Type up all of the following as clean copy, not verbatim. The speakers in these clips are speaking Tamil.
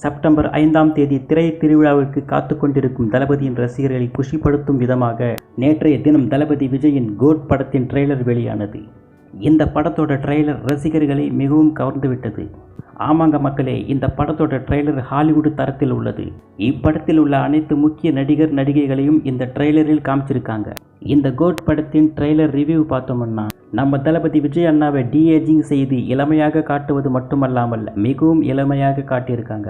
செப்டம்பர் 5ஆம் தேதி திரை திருவிழாவிற்கு காத்து கொண்டிருக்கும் தளபதியின் ரசிகர்களை குஷிப்படுத்தும் விதமாக நேற்றைய தினம் தளபதி விஜயின் கோட் படத்தின் ட்ரெய்லர் வெளியானது. இந்த படத்தோட ட்ரெய்லர் ரசிகர்களை மிகவும் கவர்ந்துவிட்டது. ஆமாங்க மக்களே, இந்த படத்தோட ட்ரெய்லர் ஹாலிவுட் தரத்தில் உள்ளது. இப்படத்தில் உள்ள அனைத்து முக்கிய நடிகர் நடிகைகளையும் இந்த ட்ரெய்லரில் காமிச்சிருக்காங்க. இந்த கோட் படத்தின் ட்ரெய்லர் ரிவ்யூ பார்த்தோம்னா, நம்ம தளபதி விஜய் அண்ணாவை டீஏஜிங் செய்து இளமையாக காட்டுவது மட்டுமல்லாமல் மிகவும் இளமையாக காட்டியிருக்காங்க.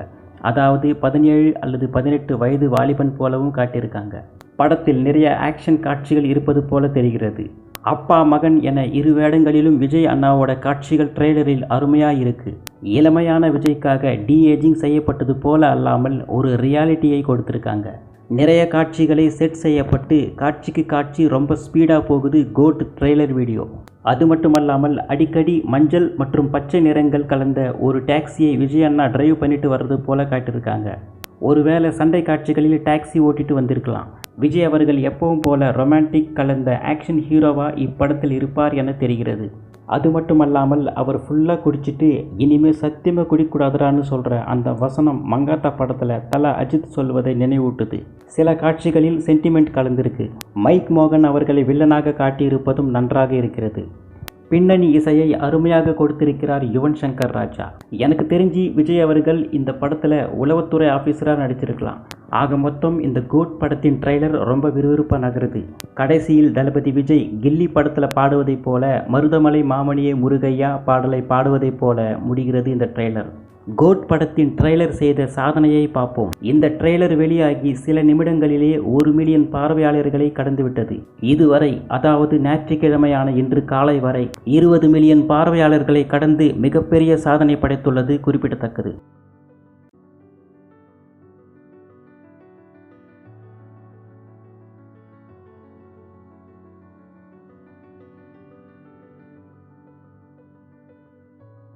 அதாவது 17 அல்லது 18 வயது வாலிபன் போலவும் காட்டியிருக்காங்க. படத்தில் நிறைய ஆக்ஷன் காட்சிகள் இருப்பது போல தெரிகிறது. அப்பா மகன் என இரு வேடங்களிலும் விஜய் அண்ணாவோட காட்சிகள் ட்ரெய்லரில் அருமையாக இருக்கு. இளமையான விஜய்க்காக டீஏஜிங் செய்யப்பட்டது போல அல்லாமல் ஒரு ரியாலிட்டியை கொடுத்துருக்காங்க. நிறைய காட்சிகளை செட் செய்யப்பட்டு காட்சிக்கு காட்சி ரொம்ப ஸ்பீடாக போகுது கோட் ட்ரெய்லர் வீடியோ. அது மட்டுமல்லாமல் அடிக்கடி மஞ்சள் மற்றும் பச்சை நிறங்கள் கலந்த ஒரு டாக்ஸியை விஜய் அண்ணா டிரைவ் பண்ணிட்டு வர்றது போல காட்டியிருக்காங்க. ஒருவேளை சண்டை காட்சிகளில் டாக்ஸி ஓட்டிட்டு வந்திருக்கலாம். விஜய் அவர்கள் எப்பவும் போல ரொமான்டிக் கலந்த ஆக்ஷன் ஹீரோவா இப்படத்தில் இருப்பார் என தெரிகிறது. அது மட்டுமல்லாமல் அவர் ஃபுல்லாக குடிச்சிட்டு இனிமேல் சத்தியமாக குடிக்கூடாதுடான்னு சொல்கிற அந்த வசனம் மங்காத்தா படத்தில் தல அஜித் சொல்வதை நினைவூட்டுது. சில காட்சிகளில் சென்டிமெண்ட் கலந்திருக்கு. மைக் மோகன் அவர்களை வில்லனாக காட்டியிருப்பதும் நன்றாக இருக்கிறது. பின்னணி இசையை அருமையாக கொடுத்திருக்கிறார் யுவன் சங்கர் ராஜா. எனக்கு தெரிஞ்சு விஜய் அவர்கள் இந்த படத்தில் உளவுத்துறை ஆஃபீஸராக நடிச்சிருக்கலாம். ஆக மொத்தம் இந்த கோட் படத்தின் ட்ரெய்லர் ரொம்ப விறுவிறுப்பாக நகருது. கடைசியில் தளபதி விஜய் கில்லி படத்தில் பாடுவதைப் போல மருதமலை மாமணியே முருகையா பாடலை பாடுவதைப் போல முடிகிறது இந்த ட்ரெய்லர். கோட் படத்தின் ட்ரெய்லர் செய்த சாதனையை பார்ப்போம். இந்த ட்ரெய்லர் வெளியாகி சில நிமிடங்களிலே 1 மில்லியன் பார்வையாளர்களை கடந்துவிட்டது. இதுவரை, அதாவது ஞாயிற்றுக்கிழமையான இன்று காலை வரை 20 மில்லியன் பார்வையாளர்களை கடந்து மிகப்பெரிய சாதனை படைத்துள்ளது குறிப்பிடத்தக்கது.